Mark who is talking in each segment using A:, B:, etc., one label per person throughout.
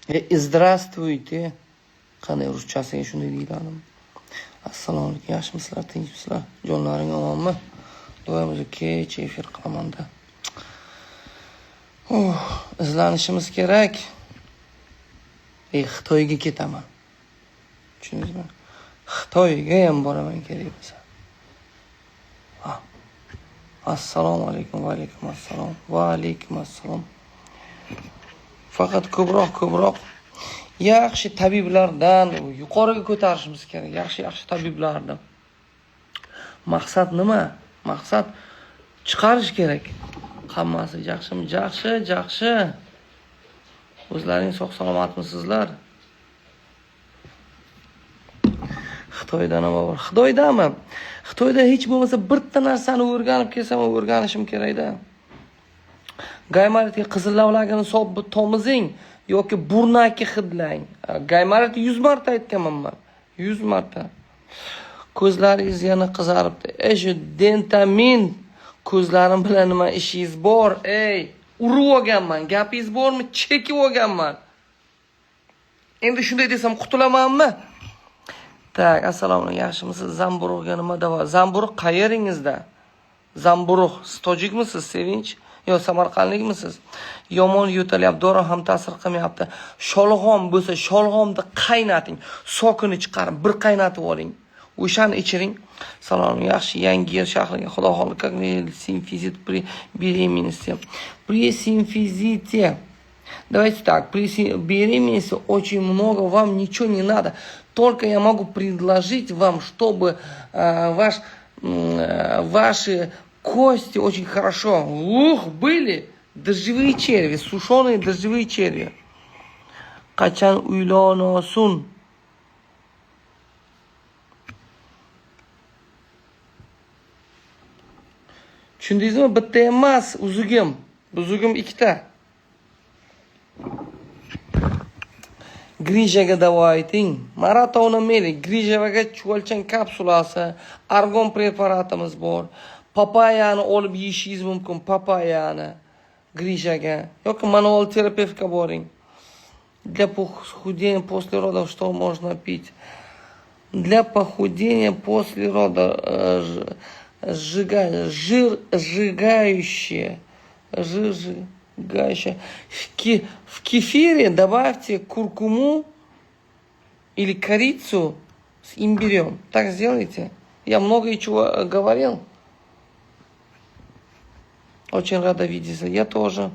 A: Здравствуйте. Qanday ruschasiga shunday deyiladi. Assalomu alaykum, yaxshimisizlar, tinchmisizlar? Jonlaring omonmi? Doimiz kech efir qilaman-da. Izlanishimiz kerak. Xitoyga ketaman. Tushundingizmi? Xitoyga ham boraman kerak bo'lsa. Assalomu alaykum, va alaykum assalom. Va alaykum assalom. Faqat ko'proq yaxshi tabiblardan yuqoriga ko'tarishimiz kerak. Yaxshi tabiblardan. Maqsad nima? Maqsad chiqarish kerak. Hammasi yaxshimi? Yaxshi. O'zlaring sog' salomatmisizlar? Xitoyda nima bor? Xitoydami? Xitoyda hech bo'lmasa bitta narsani o'rganib kelsam, o'rganishim kerak-da. Gaymaritga qizil lavlagini solib tomizing yoki burnaki hidlang. Gaymarit 100 marta aytganman men. 100 marta. Ko'zlaringiz yana qizaribdi. Shu dentamin ko'zlarim bilan nima ishingiz bor? Urib olganman. Gapingiz bormi? Chekib olganman. Endi shunday desam qutulamanmi? Tak, assalomu alaykum. Yaxshimisiz? Zamburug'ga nima davo? Zamburug' qayeringizda? Zamburug' tojikmisiz, Sevinch? Yo samarqandlikmisiz? Yomon yo'talyapti, dori ham ta'sir qilmayapti. Sholg'om bo'lsa, sholg'omni qaynating, sokini chiqarib, bir qaynatib oling. O'shani ichiring. Salom, yaxshi Yangi Yer shahriga Xudo xohlasa, как симфизит при беременности. При симфизите. Давайте так, при беременности очень много, вам ничего не надо. Только я могу предложить вам, чтобы ваши кости очень хорошо были дождевые черви, сушеные дождевые черви. Qachon uylanasan? Tushundingizmi? Bitta emas, uzugim ikkita. Grijaga davo ayting. Maratonameli, Grijavaga chuvalchan kapsulasi, argon preparatimiz bor. Papayani olib yeyishingiz mumkin, papayani Grijaga yoki manual terapevtga boring. Для похудения после родов что можно пить? Для похудения после рода сжигающее. В кефире добавьте куркуму или корицу с имбирем. Так сделайте. Я много и чего говорил. Очень рада видеться. Я тоже.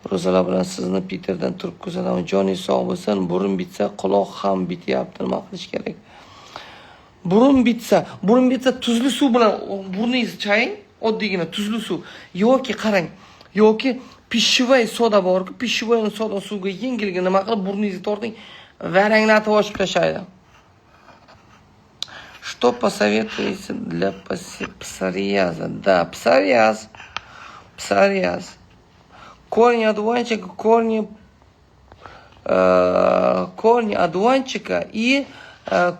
A: Ro'zalar bilan sizni Peterdan turib kuzataman. Joningiz sog' bo'lsin. Burun bitsa, quloq ham bityapti. Nima qilish kerak? Burun bitsa tuzli suv bilan burningizni chaying. Oddiygina tuzli suv. Yoki qarang. Yoki pishvoy soda bor-ku, pishvoy soda suvga yengilgina nima qilib burningizni torting, varanglatib ochib tashlaydi. Что посоветуете для псориаза? Да, псориаз. Корни одуванчика, корни одуванчика и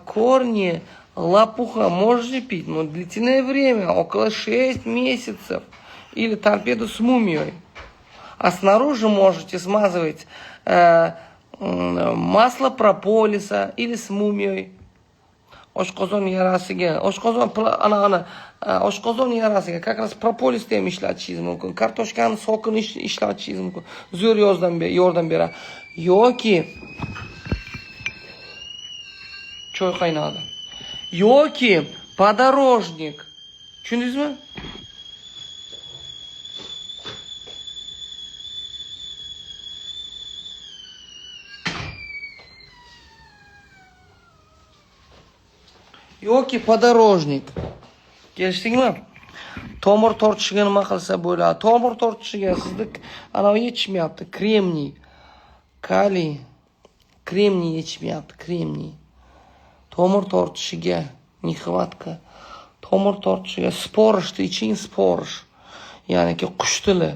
A: корни лопуха можете пить, но длительное время, около 6 месяцев, или торпеду с мумией. А снаружи можете смазывать масло прополиса или с мумией. Oshqozon yarasiga как раз propolisni ham ishlatishingiz mumkin. Kartoshkani sokini ishlatishingiz mumkin. Zo'r yordam beradi. Yoki choy qaynadi. Yoki podorожник. Tushundingizmi? Yoki podorожник. Kelishdingmi? Tomir tortishiga nima qilsa bo'ladi? Tomir tortishiga sizda anavi yetishmayapti, kremniy, kaliy, kremniy yetishmayapti, kremniy. Tomir tortishiga, nixvatka. Tomir tortishiga sporishni iching, sporish. Ya'ni qush tili.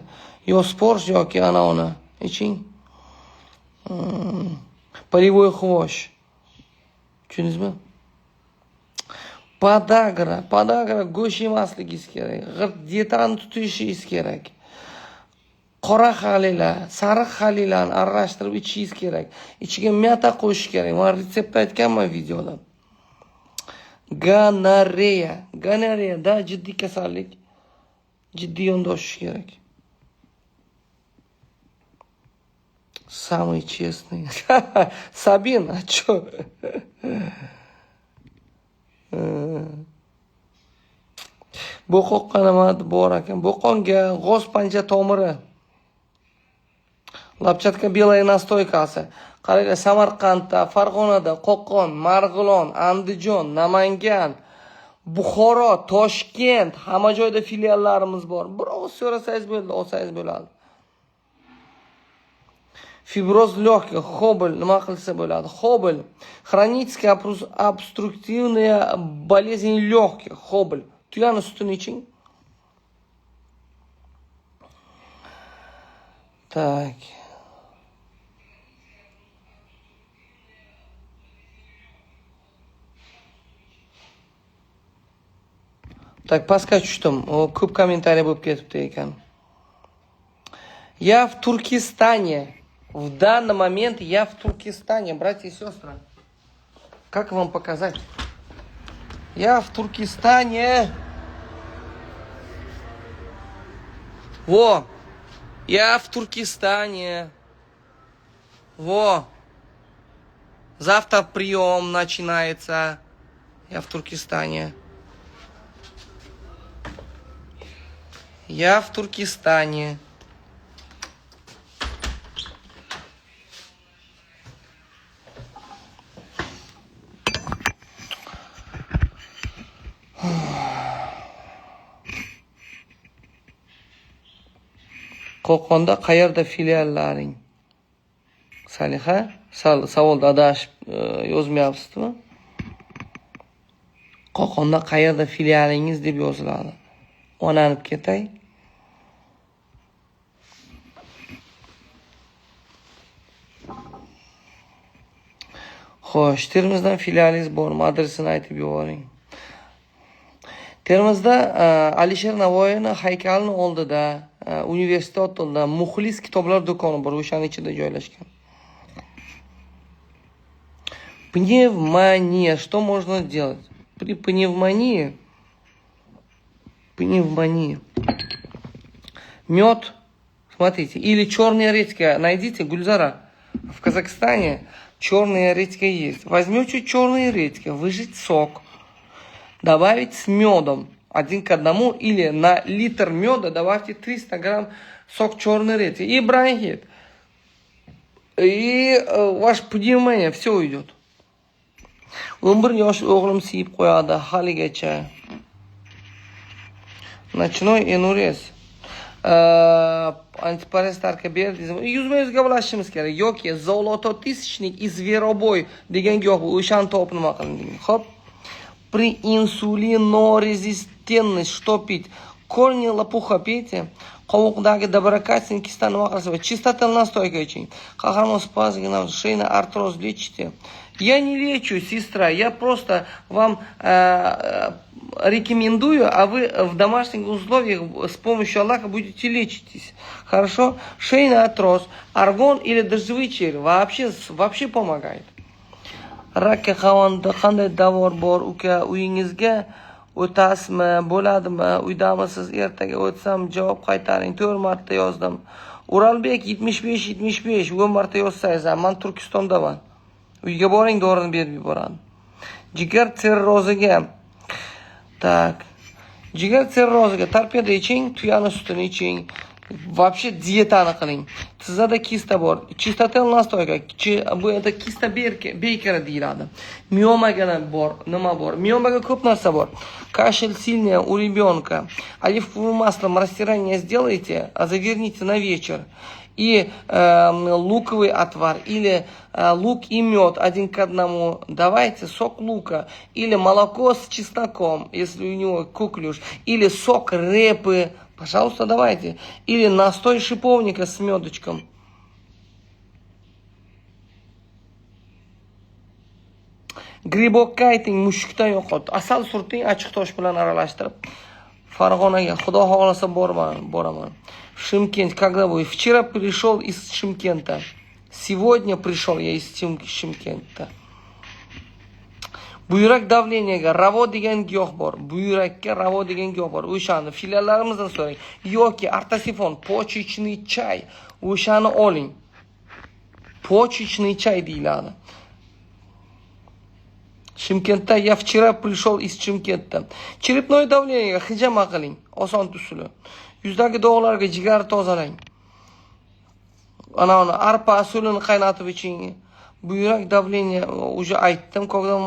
A: Yo sporish yoki anavini iching. Полевой хвощ. Tushundingizmi? Podagra go'sht yemasligingiz kerak. Dietani tutishingiz kerak. qora xalila, sariq xalilani aralashtirib ichishingiz kerak. Ichiga meta qo'shish kerak. Men retseptni aytganman videoda. Gonoreya jiddiy kasallik. Jiddiy yondashish kerak. Самый честный. Sabin, а чё? Bu qo'qqa nima bor ekan? Bu qonga g'oz pancha tomiri. Lapchatka belaya nastoykasi. Qaranglar, Samarqandda, Farg'onada, Qo'qon, Marg'ilon, Andijon, Namangan, Buxoro, Toshkent, hamma joyda filiallarimiz bor. Biroz so'rasangiz bo'ldi, olsangiz bo'ladi. Fibroz легких, Хобель, nima qilsa bo'ladi? Хобель. Хроническая обструктивная болезнь легких, Хобель. Tuyani sutini iching. Так. Так, pastga tushdim. Ko'p kommentariy bo'lib ketibdi ekan. Я в Туркестане. В данный момент я в Туркестане, братья и сестры. Как вам показать? Я в Туркестане. Во. Я в Туркестане. Во. Завтра прием начинается. Я в Туркестане. Я в Туркестане. Qo'qonda qayerda filiallaring? Saliha, savolda adashib yozmayapsizmi? Qo'qonda qayerda filialingiz deb yoziladi. Onanib ketay. Xo'sh, Termizdan filialingiz bormi? Adresini aytib yuboring. Termizda Alisher Navoiyning haykalining oldida, universitet oldida Muxlis kitoblar do'koni bor, o'shaning ichida joylashgan. Пневмония. Что можно делать? При пневмонии. Мед. Смотрите. Или черная редька. Найдите, Гульзара. В Казахстане черная редька есть. Возьмете черные редьки, выжать сок. Добавить с медом 1 к 1. Или на литр меда добавьте 300 грамм сок черной редьки. И бронхит. И ваш пневмония. Все уйдет. 11 yosh o'g'lim siyib qo'yadi haligacha. Nocnoy Enures. Antiparestarka berdingizmi? 100% gaplashishimiz kerak. Yoki zolototисячник и зверобой degan giyoh bu, o'shani topib nima qiling. Xo'p. При инсулинорезистентность что пить? Корни лопуха пейте. Qovoqdagi доброкачественный киста nima qilsa? Чистотел настойка iching. Qahramon spazm, шейный артроз лечите. Я не лечу, сестра, я просто вам рекомендую, а вы в домашних условиях с помощью Аллаха будете лечитесь. Хорошо? Шейный артроз, аргон или дождевый червь вообще помогает. Rakka qavonda qanday davor bor uka? Uyingizga o'tasizmi? Bo'ladimi? Uydamisiz? Ertaga o'tsam javob qaytaring. 4 marta yozdim. Uralbek 75 10 marta yozsangiz, men Turkistondaman. Uyga boring, dorini berib yuboradi. Jigar sirroziga. Так. Jigar sirroziga torpeda iching, tuyani sutini iching. Вообще диетani qiling. Sizda kista bor. Chistotel nastoyka. Bu yerda kista Baker deyiladi. Miomaga bor. Nima bor? Miomaga ko'p narsa bor. Кашель сильный у ребенка. Оливковым маслом растирание сделайте, а заверните на вечер. И луковый отвар, или лук и мед 1 к 1. Давайте сок лука, или молоко с чесноком, если у него коклюш, или сок репы, пожалуйста, давайте. Или настой шиповника с медочком. Gribok kayting, mushukdan yo'qot. Asal surting, achchiq tosh bilan aralashtirib. Farg'onaga xudo xohlasa boraman. Шымкент, когда будет? Вчера пришел из Шымкента. Сегодня пришел я из Шымкента. Buyrak davleniyaga ravo degan giyoh bor. Buyrakka ravo degan giyoh bor. O'shani filiallarimizdan so'rang. Yoki artosifon, почечный чай. O'shani oling. Почечный чай deyiladi. Shimkentda я вчера пришел из Shimkentda. Черепное давлениyaga hijama qiling. Oson usuli. Yuzdagi dog'larga jigar tozalang. Ana arpa usulini qaynatib iching. Buyrak давление уже aytdim. Когда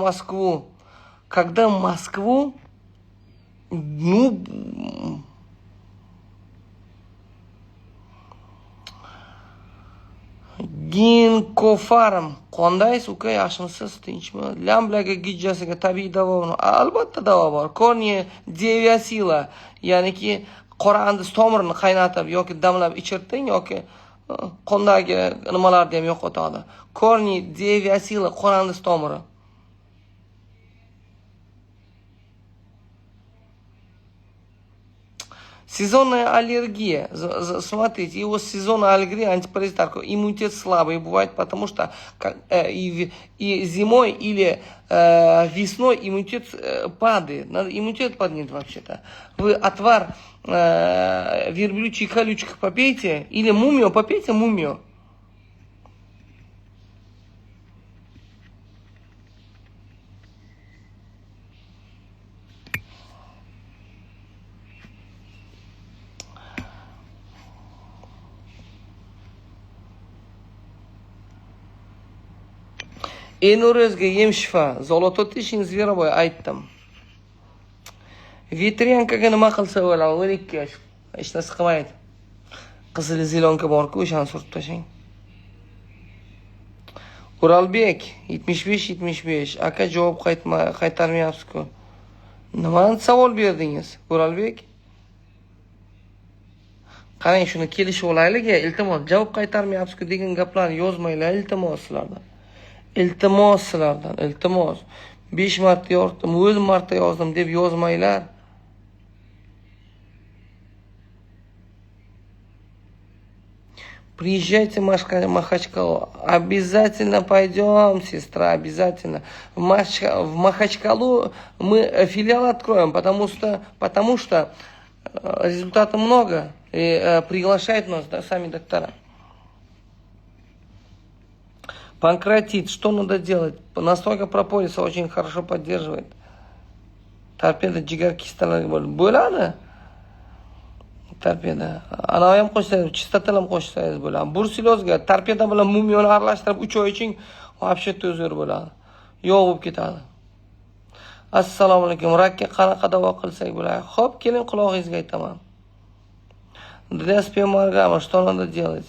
A: в Москву, ну, Ginkofarm. Qondaysiz uka, yaxshimisiz, tinchmi? Lamblagi gijjasiga tabiiy davo. Albatta davo bor. Korniya deviasila, ya'niki qora andis tomirini qaynatib yoki damlab ichirting yoki qondagi nimalarni ham yo'qotadi. Korniya deviasila qora andis tomiri. Сезонная аллергия. Смотрите, его сезонная аллергия, антипаразитарка. Иммунитет слабый бывает, потому что и зимой или весной иммунитет падает. Надо иммунитет поднять вообще-то. Вы отвар верблючих колючек попейте, или мумио попейте, мумио. Энурезga yem shifa. Zolototishin zverovoy aytdim. Vetrenkaga nima qilsa bo'ladi? 12 yosh. Hech narsa qilmaydi. Qizil zilonka bor-ku, o'shani surib tashlang. Uralbek 75-75. Aka javob qaytarmayapsiz-ku. Nimani savol berdingiz, Uralbek? Qarang, shuni kelishib olaylik-a, iltimos, javob qaytarmayapsiz-ku degan gaplarni yozmanglar, iltimos sizlardan. Iltimos sizlardan, iltimos. 5 marta yozdim, 10 marta yozdim deb yozmanglar. Приезжайте в Махачкалу. Обязательно пойдем, сестра, обязательно. В Махачкалу мы филиал откроем, потому что результатов много. И приглашают нас, да, сами доктора. Панкреатит, что надо делать? Настойка прополиса очень хорошо поддерживает. Торпеда, jigar kistalariga bo'ladi. Torpeda. Ana ham qo'shsangiz, chistotani ham qo'shsangiz bo'ladi. Bruselozga torpeda bilan mumiyoni aralashtirib 3 oy iching, вообще o'zgar bo'ladi. Yo'q bo'lib ketadi. Assalomu alaykum. Rakka qanaqa davo qilsak bo'ladi? Xo'p, keling qulog'ingizga aytaman. Для спермограммы что надо делать?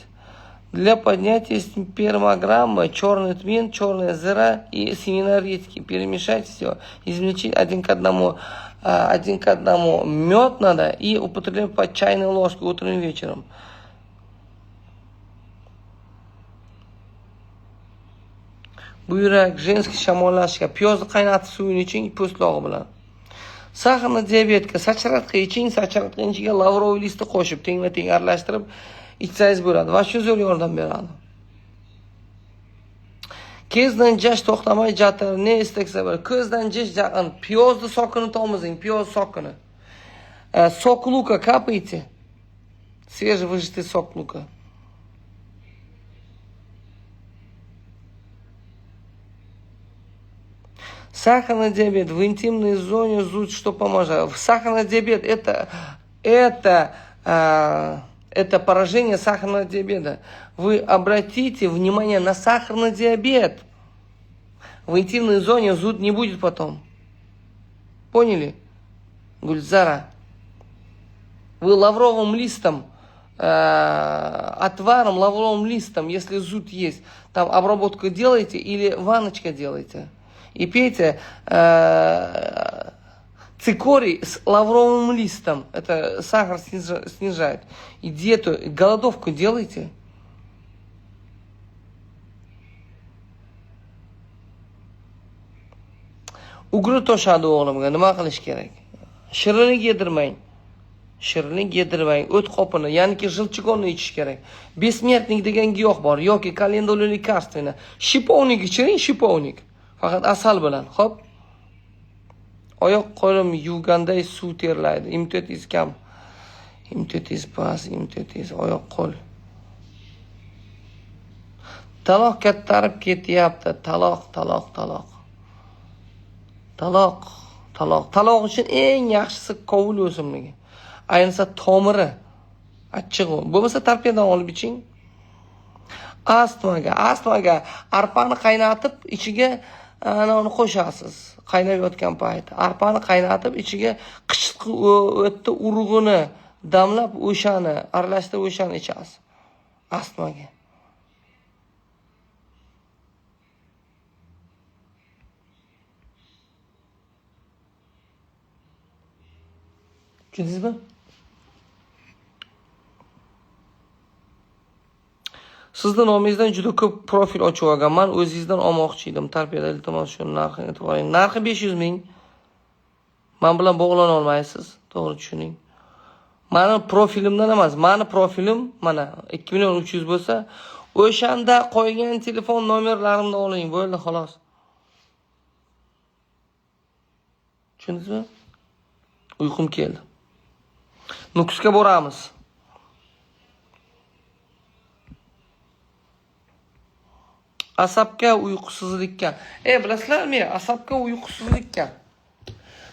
A: Для поднятия спермограммы черный тмин, черная зира и семена редьки. Перемешать все, извлечь один к одному мед надо и употреблять по чайной ложке утром и вечером. Buyrak, женский shamollashga, piyozni qaynatib suvini iching po'stlog'i bilan. Saharni diabetga, sachratqa iching, sachratqa ichiga lavrov listi qo'shib, tengma-teng aralashtirib ichsangiz bo'ladi. Va shu zo'r yordam beradi. Ko'zdan jash to'xtamay jatir, ne istaksa bir. Ko'zdan jash yaqin, piyozni sokini tomizing, piyoz sokini. Сок лука капайте. Свежевыжатый сок лука. Сахарный диабет в интимной зоне зуд, что поможет. Сахарный диабет это поражение сахарного диабета. Вы обратите внимание на сахарный диабет. В интимной зоне зуд не будет потом. Поняли? Гульзара. Вы лавровым листом, отваром, лавровым листом, если зуд есть, там обработку делаете или ванночка делаете. И пейте цикорий с лавровым листом. Это сахар снижает. И диету, и голодовку делайте. Ugri toshadi o'g'limga, nima qilish kerak? Shirinlik yedirmang. Shirinlik yedirmang, o't qopini, ya'niki jilchigonni ichish kerak. Besmертник degan giyoh bor yoki kalenduli lekarственно. Shipovnik ichiring, shipovnik. Faqat asal bilan, xo'p? Oyoq qo'lim yuvganday suv terlaydi. Immunitet kam. Immunitet past, immunitet oyoq qo'l. Taloq kattarib ketyapti. Taloq uchun eng yaxshisi qovul o'simligi. Ayniqsa tomiri achchiq bo'lmasa tarkidan olib iching. Astmaga arpani qaynatib ichiga uni qo'shasiz. Qaynab yotgan payt arpani qaynatib ichiga qichqi o'tni urug'ini damlab o'shani aralashtirib o'shani ichasiz. Astmaga. Tushundingizmi? Sizning nomingizdan juda ko'p profil ochib olganman. O'zingizdan olmoqchi edim. Tarbiyada iltimos shu narxini aytib oling. Narxi 500 ming. Men bilan bog'lana olmaysiz. To'g'ri tushuning. Meni profilimdan emas, meni profilim mana 2.300.000 bo'lsa, o'shanda qo'ygan telefon nomerlarimni oling, bo'ldi xolos. Tushundingizmi? Uyqum keldi. Nukusga boramiz. Asabga, uyqusizlikka. Bilasizlarmi? Asabga, uyqusizlikka.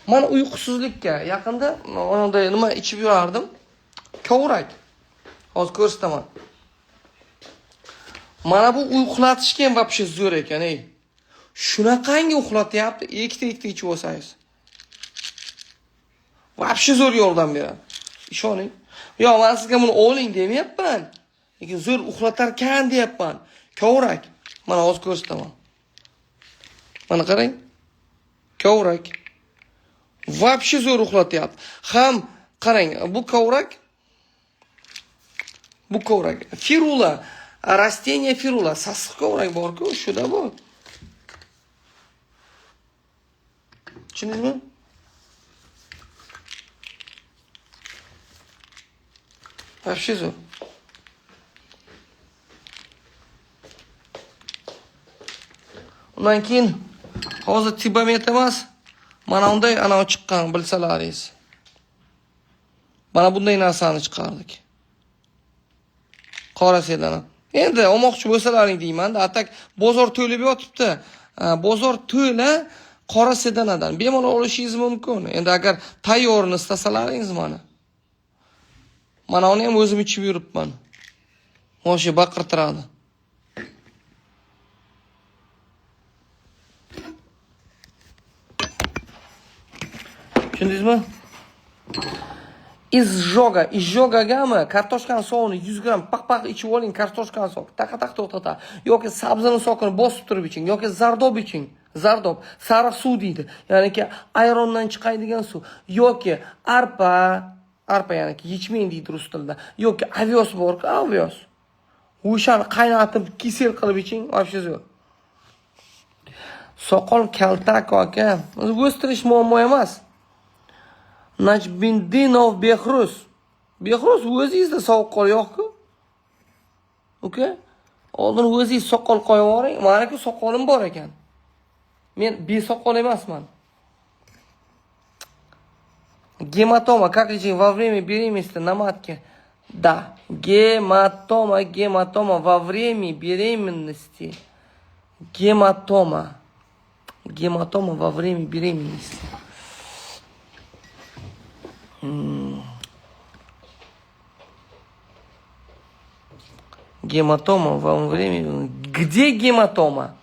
A: Mana uyqusizlikka yaqinda onda nima ichib yurardim? Kovrak. Hozir ko'rsataman. Mana bu uyqlatishga ham вообще zo'r ekan, Shunaqangi uxlatyapti, ikkita ichib olsangiz. Вообще zo'r yordam beradi. Ishoning. Yo'q, men sizga buni oling demayapman. Lekin zo'r uxlatar ekan deyapman. Kovrak. Mana hozir ko'rsataman. Mana qarang. Kovrak. Вообще zo'r uxlatyapti. Ham qarang, bu kovrak. Firula, rastение firula, sassiq kovrak bor-ku, shuda bu. Tushundingizmi? Вообще zo'r. Undan keyin hozir tibomet emas, mana unday ana chiqqan bilsalaringiz. Mana bunday narsani chiqardik. Qora sedana. Endi olmoqchi bo'lsalaring deyman-da, atak bozor to'lib yotibdi. Bozor to'la qora sedanadan bemalol olishingiz mumkin. Endi agar tayyorini istasalaringiz mana uni ham o'zim ichib yuribman. Moshi baqirtiradi. Tushundingizmi? Izjogagami kartoshkani sog'ini 100 gram paq ichib oling, kartoshkani sog'. Taqa to'xtata. Yoki sabzini sog'ini bosib turib iching, yoki zardob iching. Zardob, sariq suv deydi. Ya'niki ayrondan chiqadigan suv, yoki arpa ya'niki yechmeng deydi rus tilida. Yoki avyos bor-ku, avyos. O'shani qaynatib, kisel qilib iching, вообще zo'r. Soqol kaltak aka, o'stirish muammo emas. Najbindinov Behruz. Behruz o'zingizda soqol yo'q-ku. Oke? Oldin o'zingiz soqol qo'yib yuboring. Meniku soqolim bor ekan. Men besoqol emasman. Гематома, как лечить во время беременности на матке? Да, гематома во время беременности. Гематома во время беременности. Гематома во время... Где гематома?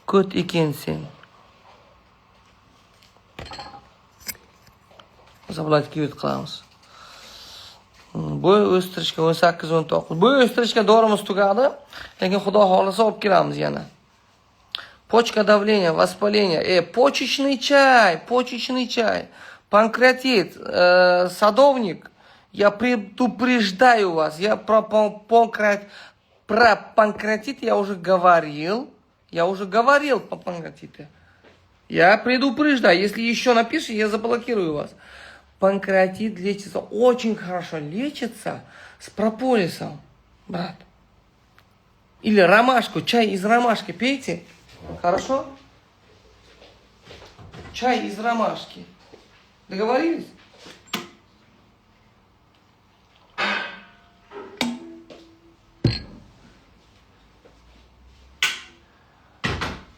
A: Ko't ekansen. Zablatga yut qilamiz. Bo'y o'stirishga 18-19. Bo'y o'stirishga dorimiz tugadi, lekin xudo xolisa olib kelamiz yana. Почка давления, воспаление. Почечный чай. Панкреатит, садовник. Я предупреждаю вас. Я про Про панкреатит я уже говорил. Я уже говорил по панкреатиту. Я предупреждаю, если еще напишешь, я заблокирую вас. Панкреатит лечится, очень хорошо лечится с прополисом, брат. Или ромашку, чай из ромашки пейте. Хорошо? Чай из ромашки. Договорились?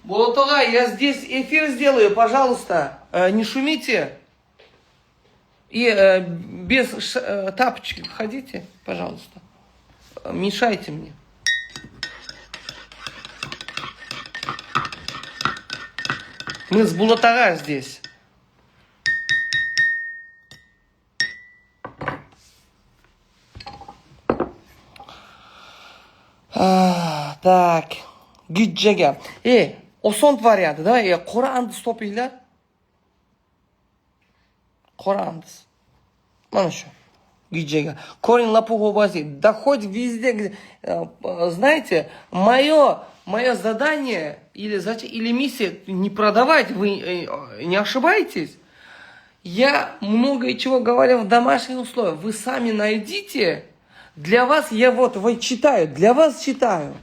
A: Болотога, я здесь эфир сделаю, пожалуйста, не шумите. И без тапочек ходите, пожалуйста. Мешайте мне. Мы с Булатага здесь. Так. Gijjaga. Oson varianti, da, qora andis topinglar. Qora andis. Mana shu. Gijjaga. Корень лопухового базы. Да хоть везде, знаете, мое задание или миссия не продавать, вы не ошибаетесь. Я много чего говорю в домашних условиях. Вы сами найдите. Для вас я читаю, для вас читаю.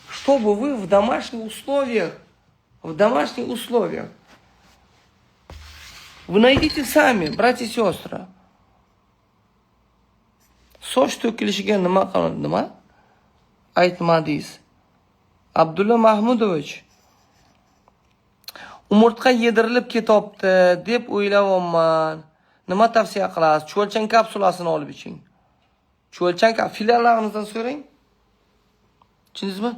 A: Чтобы вы в домашних условиях, вы найдите сами, братья и сестры. Soch to'kilishiga nima qilindimi? Aytmadingiz. Abdulla Mahmudovich. Umurtqa yedirilib ketibdi deb o'ylayapman. Nima tavsiya qilasiz? Cho'lchan kapsulasini olib iching. Cho'lchan filiallarimizdan so'rang. Tushundingizmi?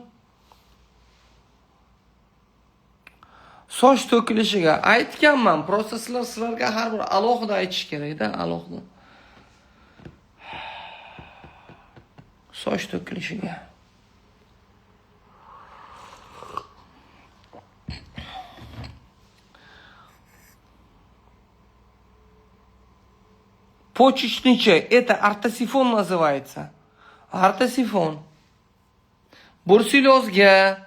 A: Soch to'kilishiga aytganman, просто sizlarga har bir alohida aytish kerak-da, alohida. Soch to'kilishiga. Почечный чай. Это ортосифон называется. Ортосифон. Bruselozga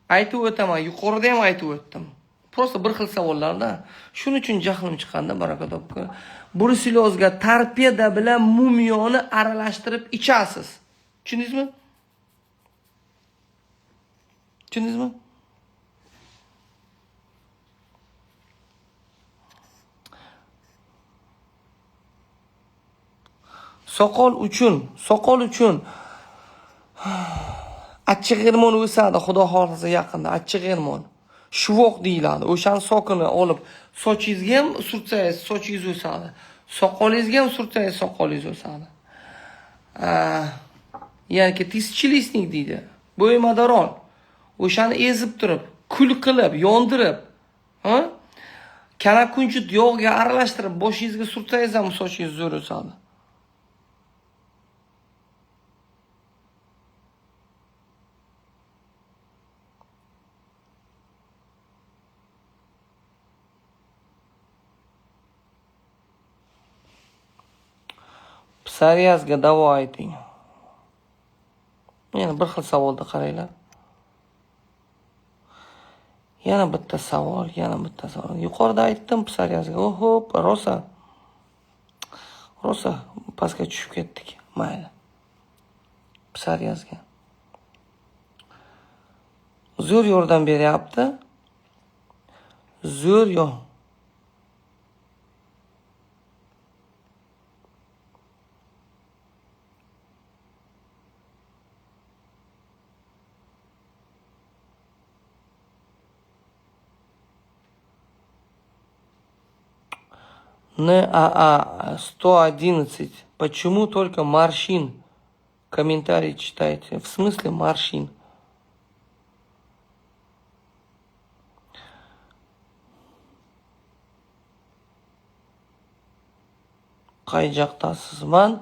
A: aytib o'taman, yuqorida ham aytib o'tdim. Просто bir xil savollarda. Shuning uchun jahlim chiqqanda Barakat aka. Bruselozga torpeda bilan mumiyoni aralashtirib ichasiz. Tushundingizmi? Tushundingizmi? Soqol uchun achchiq germon o'sadi, xudo xolisa yaqinda achchiq germon. Shuvoq deyiladi. O'shan sokini olib sochingizga ham surtsangiz, sochingiz o'sadi. Soqolingizga ham surtsangiz, soqolingiz o'sadi. Ya'ni tizchilisnik deydi. Bo'ymadarol. O'shani ezib turib, kul qilib, yondirib, kanakunjut yog'ga aralashtirib boshingizga surtsangiz ham sochingiz zo'r o'sadi. Psoriazga davo ayting. Yana bir xil savolda qaranglar. Yana bitta savol. Yuqorida aytdim psoriazga. Hop, rosa pastga tushib ketdik. Mayli. Psoriazga. Zo'r yordam beryapti. Zo'r yo'q. НАА 111. Почему только морщин? Комментарий читайте. В смысле морщин? Qay jaqdasiz? Men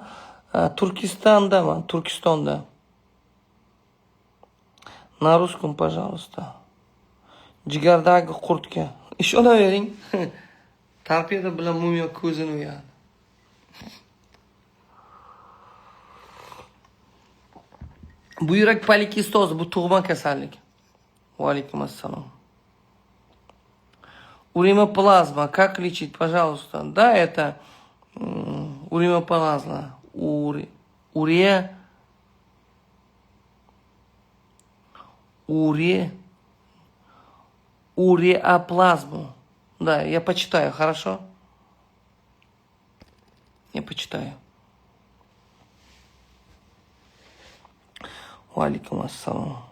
A: Turkistonda. На русском, пожалуйста. Jigardagi qurtga. Ishonavering. Torpeda bilan mumiyo ko'zini uyadi. Buyrak polikistozi, bu tug'ma kasallik. Va alaykum assalom. Уремоплазма. Как лечить, пожалуйста? Да, это уремоплазма. Уреоплазму. Да, я почитаю, хорошо? Я почитаю. Ва алейкум ассалам.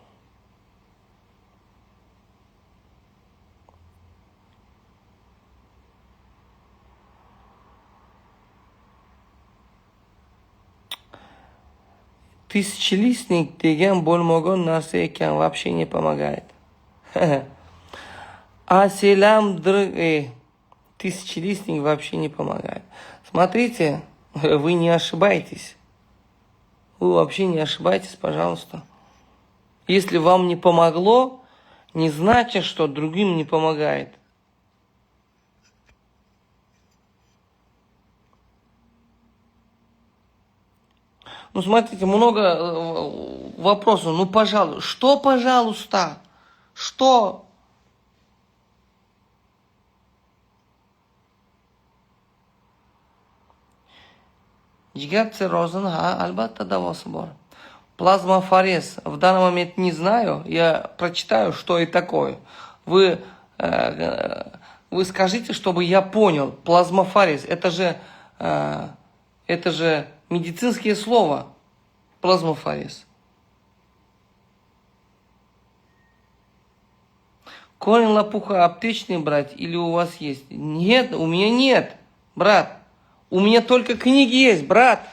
A: Тысячелистник degan bo'lmagan narsa ekan, вообще не помогает. А селямдр, тысячелистник вообще не помогает. Смотрите, вы не ошибаетесь. Вы вообще не ошибаетесь, пожалуйста. Если вам не помогло, не значит, что другим не помогает. Ну, смотрите, много вопросов. Ну, пожалуйста. Что, пожалуйста? Что? Jigar tsirrozini, albatta davosi bor. Плазмофорез. В данный момент не знаю. Я прочитаю, что это такое. Вы скажите, чтобы я понял. Плазмофорез. Это же медицинское слово. Плазмофорез. Корень лопуха аптечный брать или у вас есть? Нет, у меня нет, брат. У меня только книги есть, брат.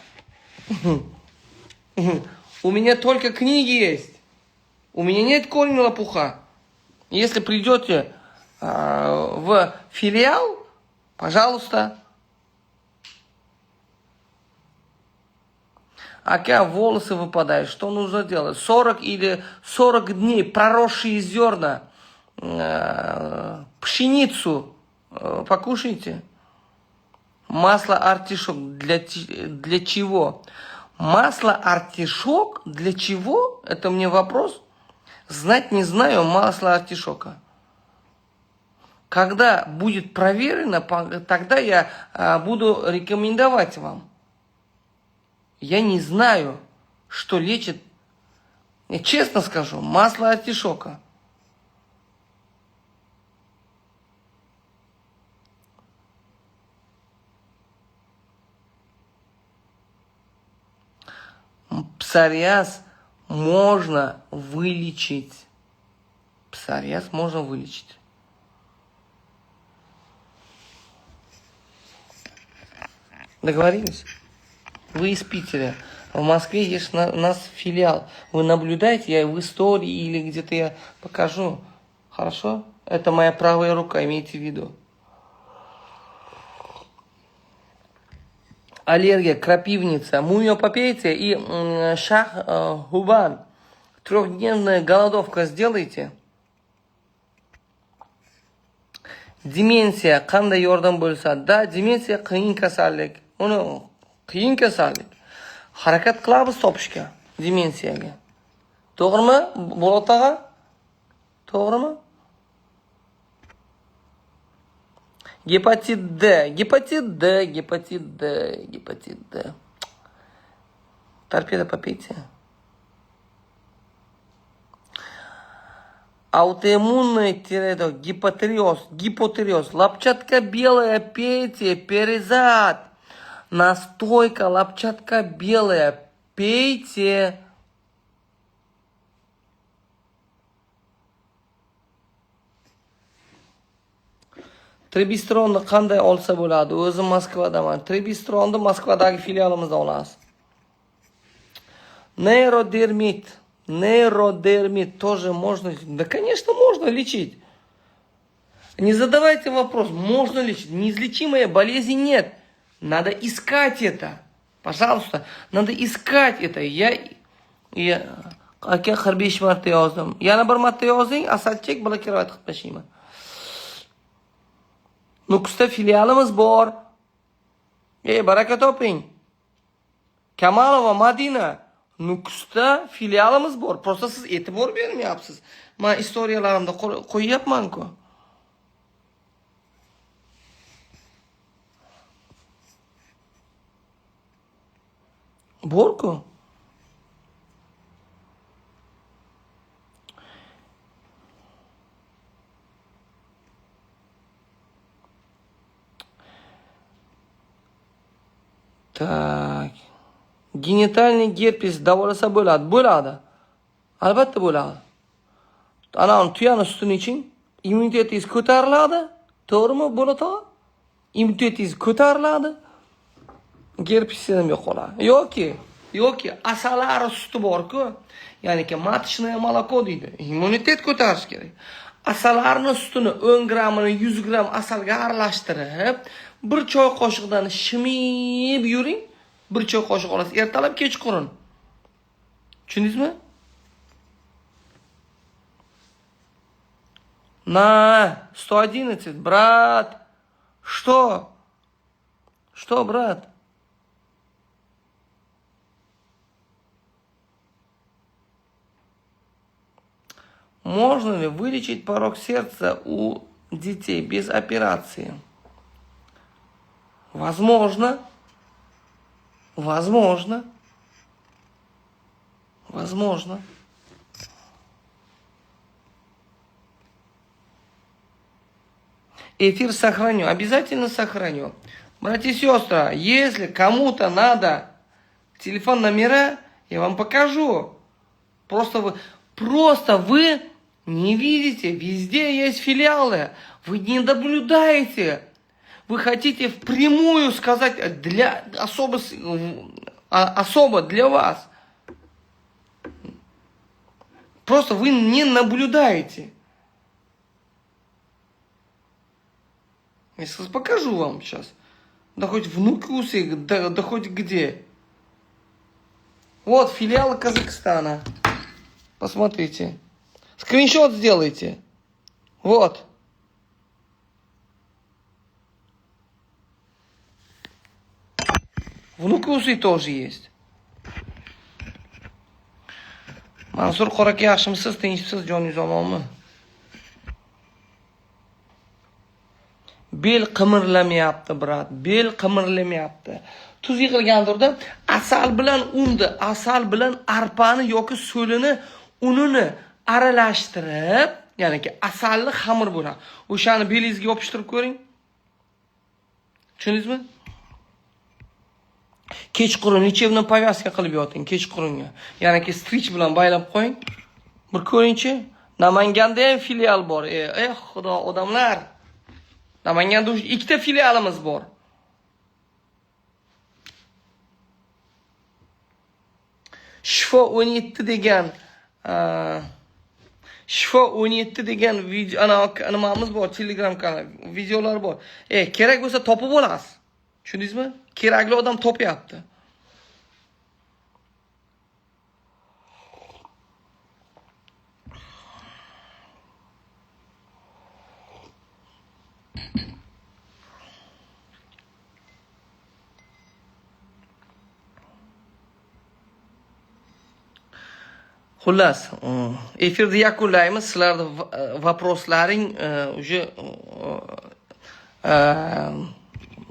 A: У меня только книги есть. У меня нет корня лопуха. Если придете в филиал, пожалуйста. Ака волосы выпадают. Что нужно делать? 40 или 40 дней проросшие зерна, пшеницу покушайте. Масло артишок для чего? Масло артишок для чего? Это мне вопрос. Знать не знаю масло артишока. Когда будет проверено, тогда я буду рекомендовать вам. Я не знаю, что лечит. Я честно скажу, масло артишока. Псориаз можно вылечить. Псориаз можно вылечить. Договорились? Вы из Питера. В Москве есть у нас филиал. Вы наблюдаете, я в истории или где-то я покажу. Хорошо? Это моя правая рука, имейте в виду. Аллергия, крапивница, мумио попейте и шах губан. 3-дневная голодовка сделайте. Demensiya qanday yordam bo'lsa? Да, demensiya qiyin kasallik. Uni qiyin kasallik. Harakat qilamiz topishga demensiyaga. To'g'rimi? Bolot og'a? To'g'rimi? Гепатит D. Торпеда попейте. Аутоиммунный тиреоидит, гипотериоз. Лапчатка белая, пейте, перезад. Настойка, лапчатка белая, пейте. Trebistronni qanday olsa bo'ladi? O'zim Moskvadaman. Trebistronni Moskvadagi filialimizda olasiz. Нейродермит тоже можно? Да, конечно, можно лечить. Не задавайте вопрос, можно лечить. Неизлечимая болезнь нет. Надо искать это. Пожалуйста, надо искать это. Aka 45 marta yozdim. Yana bir marta yozing, Asadchek blokirovать qilib tashlayman. Nukusda filialimiz bor. Baraka toping. Kamalova Madina. Nukusda filialimiz bor. Просто siz e'tibor bermayapsiz. Men istoriyalarimda qo'yyapman-ku. Bor-ku. Tak. Genitalniy gerpes davolasa bo'ladi. Bo'ladi. Albatta bo'ladi. Ana tuyani sutini iching, immunitetingiz ko'tariladi. To'g'rimi, bo'ladi? Immunitetingiz ko'tariladi. Gerpes ham yo'qoladi. Yoki asalari suti bor-ku. Ya'ni matishное молоко deydi. Immunitet ko'tarish kerak. Asallarni sutini 10 grammini 100 gram asalga aralashtirib, bir choy qoshiqdan shimib yuring. Bir choy qoshiq olasiz ertalab kechqurun. Tushundingizmi? На, 111, брат. Что? Что, брат? Можно ли вылечить порок сердца у детей без операции? Возможно. Возможно. Возможно. Эфир сохраню. Обязательно сохраню. Братья и сестры, если кому-то надо телефон номера, я вам покажу. Просто вы не видите. Везде есть филиалы. Вы не наблюдаете. Вы хотите впрямую сказать особо для вас. Просто вы не наблюдаете. Я сейчас покажу вам сейчас. Да хоть в Нукусе, да хоть где. Вот филиал Казахстана. Посмотрите. Скриншот сделайте. Вот. В Нукусе тоже есть. Mansur Qoraka yaxshimisiz, tinchsiz, joningiz omonmi? Bel qimirlamayapti, brat. Bel qimirlamayapti. Tuz yig'ilgandirda, asal bilan arpani yoki so'lini, unini aralashtirib, ya'ni asalli xamir bo'ladi. O'shani belingizga yopishtirib ko'ring. Tushundingizmi? Kechqurun nechevni повязка qilib yoting, kechqurunga. Ya'ni strich bilan baylab qo'ying. Bir ko'ringchi, Namanganda ham filial bor. Xudo, odamlar. Namanganda 2 ta filialimiz bor. Shifo 17 degan Shifo 17 degan video nimamiz bor, Telegram kanal, videolar bor. Kerak bo'lsa topib olasiz. Tushundingizmi? Kerakli odam topyapti. Xullas, efirni yakunlaymiz. Sizlarning vопроslaring уже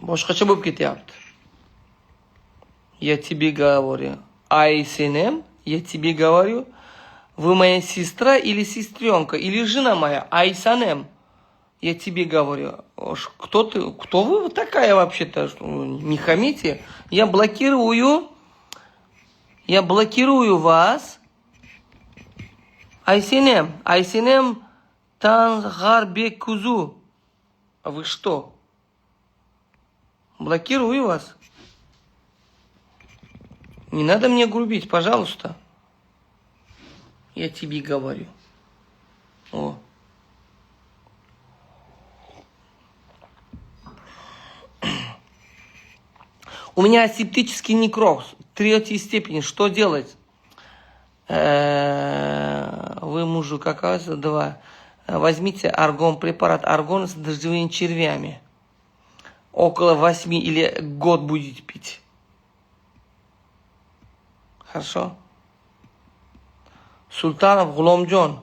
A: boshqacha bo'lib ketyapti. Я тебе говорю, Айсенем, я тебе говорю, вы моя сестра или сестренка, или жена моя, Айсанем. Я тебе говорю, кто вы такая вообще-то, не хамите? Я блокирую вас. Айсенем Тангарбек Кузу. А вы что? Блокирую вас. Не надо мне грубить, пожалуйста. Я тебе говорю. О. У меня асептический некроз 3-й степени. Что делать? Вы мужу какая-то 2. Возьмите аргон, препарат аргона с дождевыми червями. Около 8 или год будете пить. Хорошо? Sultanov G'ulomjon,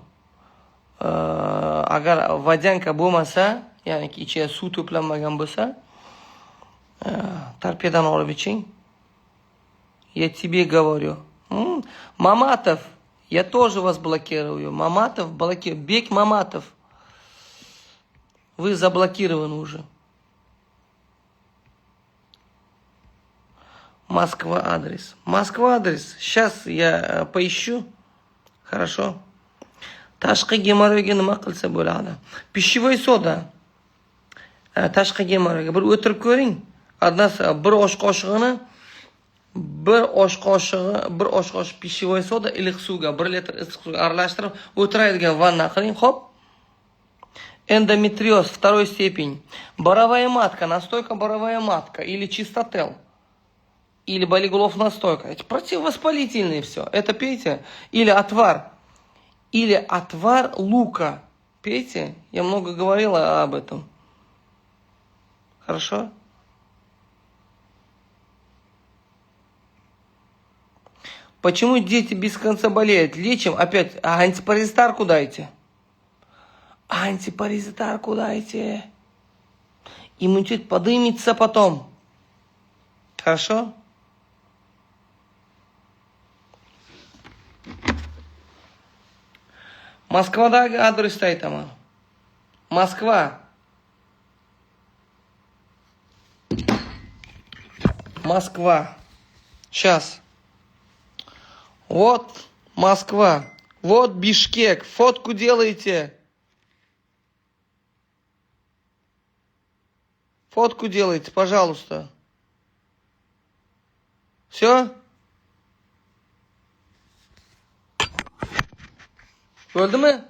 A: agar vodyanka bo'lmasa, ya'niki ichiga suv to'planmagan bo'lsa, torpedani olib iching. Я тебе говорю. Mamatov, я тоже вас блокирую. Mamatov блокирует. Бек Mamatov. Вы заблокированы уже. Москва адрес. Москва адрес. Сейчас я поищу. Хорошо. Tashqi gemorroyga nima qilsa bo'ladi? Pishvoy soda. Tashqi gemorroyga bir o'tirib ko'ring. Adnasi bir osh qoshig'ini bir osh qoshiq pishvoy soda iliq suvga 1 litr issiq suvga aralashtirib o'tiradigan vanna qiling, xo'p? Эндометриоз второй степень. Боровая матка, настойка боровая матка или чистотел. Или болиголов настойка. Это противовоспалительные все. Это пейте. Или отвар. Или отвар лука. Пейте. Я много говорила об этом. Хорошо? Почему дети без конца болеют? Лечим опять. А антипаразитарку дайте. Антипаразитарку дайте. Иммунитет подымется потом. Хорошо? Moskvadagi adresda aytaman. Moskva. Москва. Сейчас. Вот Москва. Вот Бишкек. Фотку делайте. Фотку делайте, пожалуйста. Все? Bo'ldimi?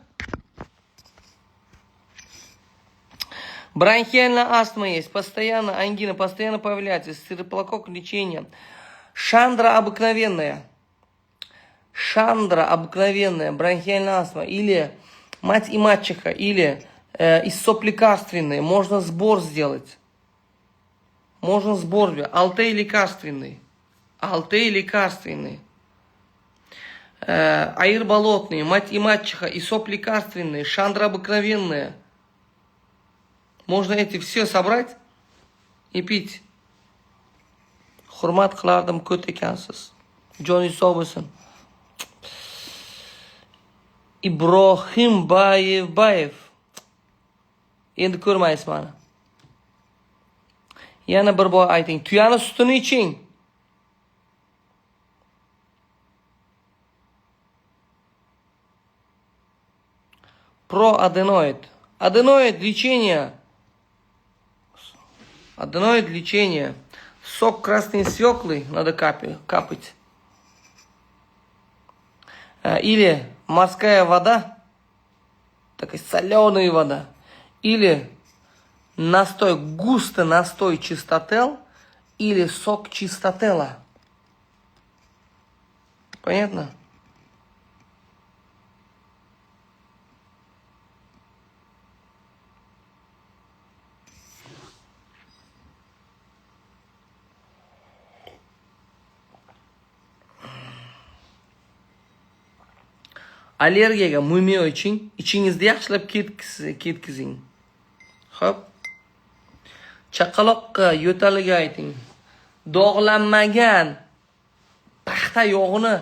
A: Бронхиальная астма есть, постоянно ангина, постоянно появляется, стафилококк лечение. Шандра обыкновенная. Шандра обыкновенная, бронхиальная астма. Или мать и мачеха, или иссоп лекарственный. Можно сбор сделать. Можно сбор. Алтей лекарственный. Алтей лекарственный. Аир болотный, мать и мачеха, иссоп лекарственный, шандра обыкновенная. Можно эти все собрать и пить. Hurmat qilardim, ko't ekansiz. Jon hisobison. Ibrohim Bayev. Endi ko'rmaysiz mani. Yana bir bor ayting. Tuyani sutini iching. Проаденоид. Аденоид лечение. Аденоид лечение. Сок красной свеклы надо капать. Или морская вода. Такая соленая вода. Или настой, густо настой чистотел. Или сок чистотела. Понятно? Allergiyaga mumyo iching, ichingizni yaxshilab ketkizing. Xo'p. Chaqaloqqa, yo'taliga ayting. Dog'lanmagan paxta yog'ini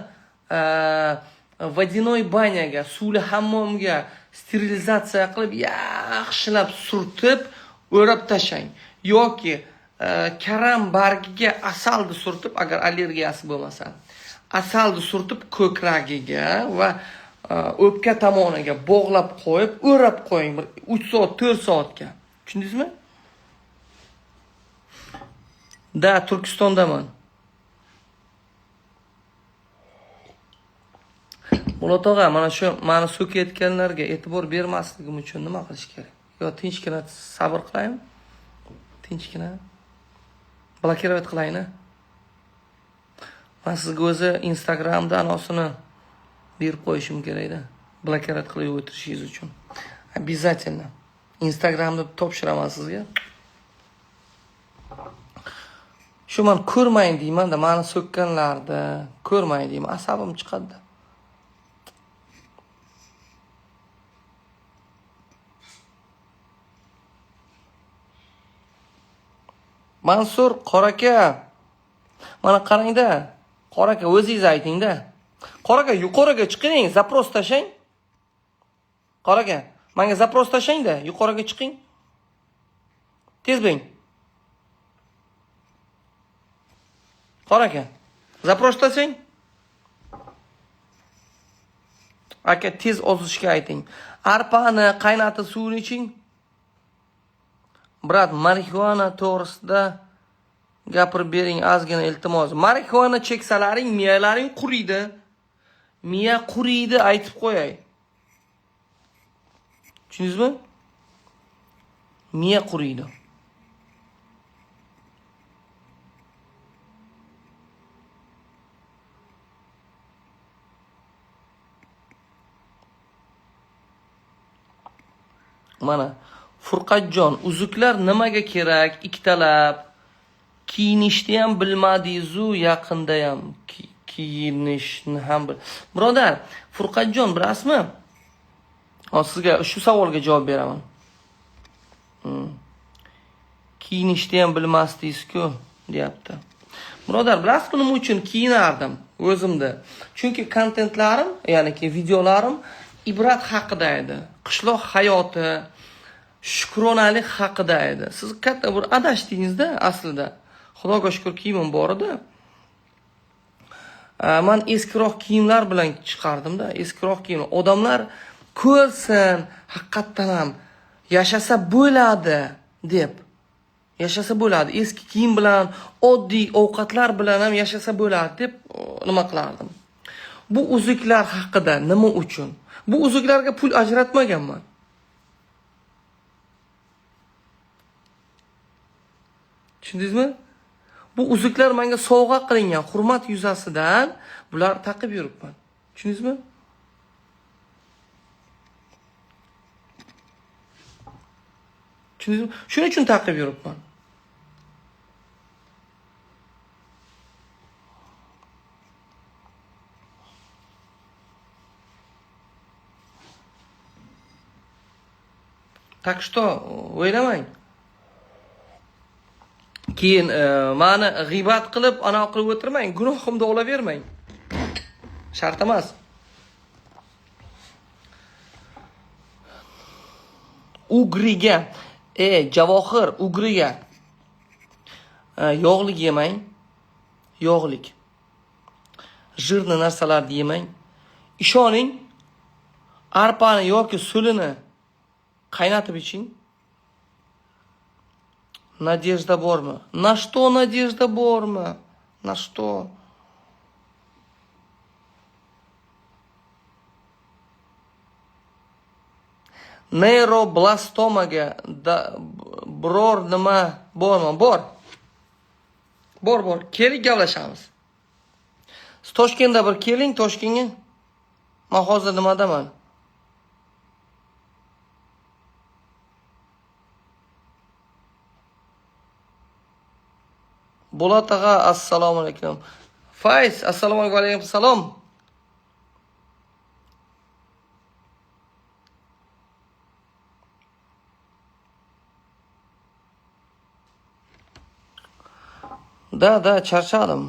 A: водяной banyaga, suvli hammomga sterilizatsiya qilib, yaxshilab surtib, o'rab tashlang. Yoki karam bargiga asalni surtib, agar allergiyasi bo'lmasa, asalni surtib ko'kragiga va o'pka tomoniga bog'lab qo'yib, o'rab qo'ying bir 3 soat, 4 soatga. Tushundingizmi? Da, Turkistondaman. Bulat og'a, mana shu meni so'kayotganlarga e'tibor bermasligim uchun nima qilish kerak? Yo tinchgina sabr qilaymi? Tinchgina blokirovать qilaymi? Men sizga o'zi Instagramda anosini berib qo'yishim kerak-da. Blokirovать qilib o'tirishingiz uchun. Обязательно. Instagramda topshiraman sizga. Shu men ko'rmayin deyman-da, meni so'kkanlarni ko'rmayin deyman, asabim chiqadi. Mansur, qora aka. Mana qarangda. Qora aka, o'zingiz aytingda. Qora aka, yuqoriga chiqing, zaпрос tashlang. Qora aka, menga zaпрос tashlang-da, yuqoriga chiqing. Tez bo'ling. Qora aka, zaпрос tashlang. Aka, tez ozishga ayting. Arpani qaynatib suvini iching. Brat, marixuana to'g'risida gapirib bering, ozgina iltimos. Marixuana cheksalaring, miyalaring quriydi. Miya quriydi, aytib qo'yay. Tushundingizmi? Miya quriydi. Mana Furqatjon, uzuklar nimaga kerak? Ikkitalab. Kiyinishni ham bilmadingiz-u, yaqinda ham kiyinishni ham Birodar, Furqatjon, bilasizmi? Sizga shu savolga javob beraman. Kiyinishni ham bilmasdingiz-ku, deyapti. Birodar, bilasizmi nima uchun kiyinardim o'zimda? Chunki kontentlarim, ya'ni videolarim ibrat haqida edi. Qishloq hayoti, shukronalik haqida edi. Siz katta bir adashdingizda aslida. Xudoga shukr kiyimim bor edi. Men eskiroq kiyimlar bilan chiqardim-da, eskiroq kiyim. Odamlar ko'rsin, haqiqatdan ham yashasa bo'ladi deb. Yashasa bo'ladi. Eski kiyim bilan, oddiy ovqatlar bilan ham yashasa bo'ladi deb nima qilardim. Bu uzuklar haqida nima uchun? Bu uzuklarga pul ajratmaganman. Tushundingizmi? Bu uzuklar menga sovg'a qilingan hurmat yuzasidan bular taqib yuribman. Tushundingizmi? Tushundingizmi? Shuning uchun taqib yuribman. Так что, o'ylamang. Keyin meni g'iybat qilib, ana qilib o'tirmang, gunohimni olavermang. Shart emas. Ugriga, Javohir, ugriga yog'lik yemang. Yog'lik. Jirni narsalarni yemang. Ishoning, arpani yoki sulini qaynatib iching. Надежда bormi? На что надежда bormi? На что? Neuroblastomaga biror nima bormi? Bor. Bor. Keling gaplashamiz. Siz Toshkentda bir keling, Toshkentga. Men hozir nimadaman? Bulat ag'a, assalomu alaykum. Fayz, assalomu alaykum, salom. Da, charchadim.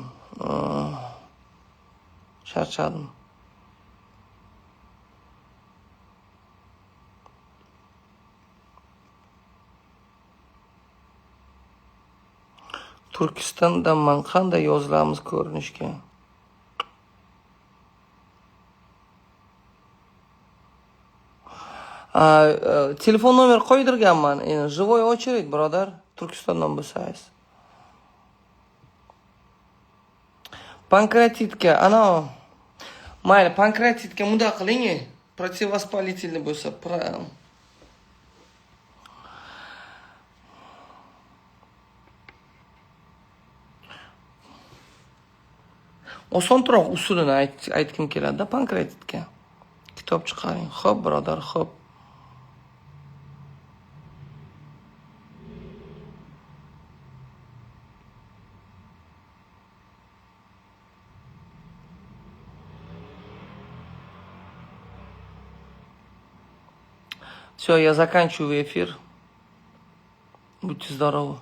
A: Charchadim. Turkistondan men qanday yozilamiz ko'rinishga? Telefon nomer qo'ydirganman. Живой очередь, birodar, Turkistondan bo'lsangiz. Pankreatitka, ana mayli, pankreatitka munda qiling, protivоспалительный bo'lsa, osonroq usulini aytkim keladi-da pankreatitga. Kitob chiqaring. Xo'p, birodar, xo'p. Все, я заканчиваю эфир. Будьте здоровы.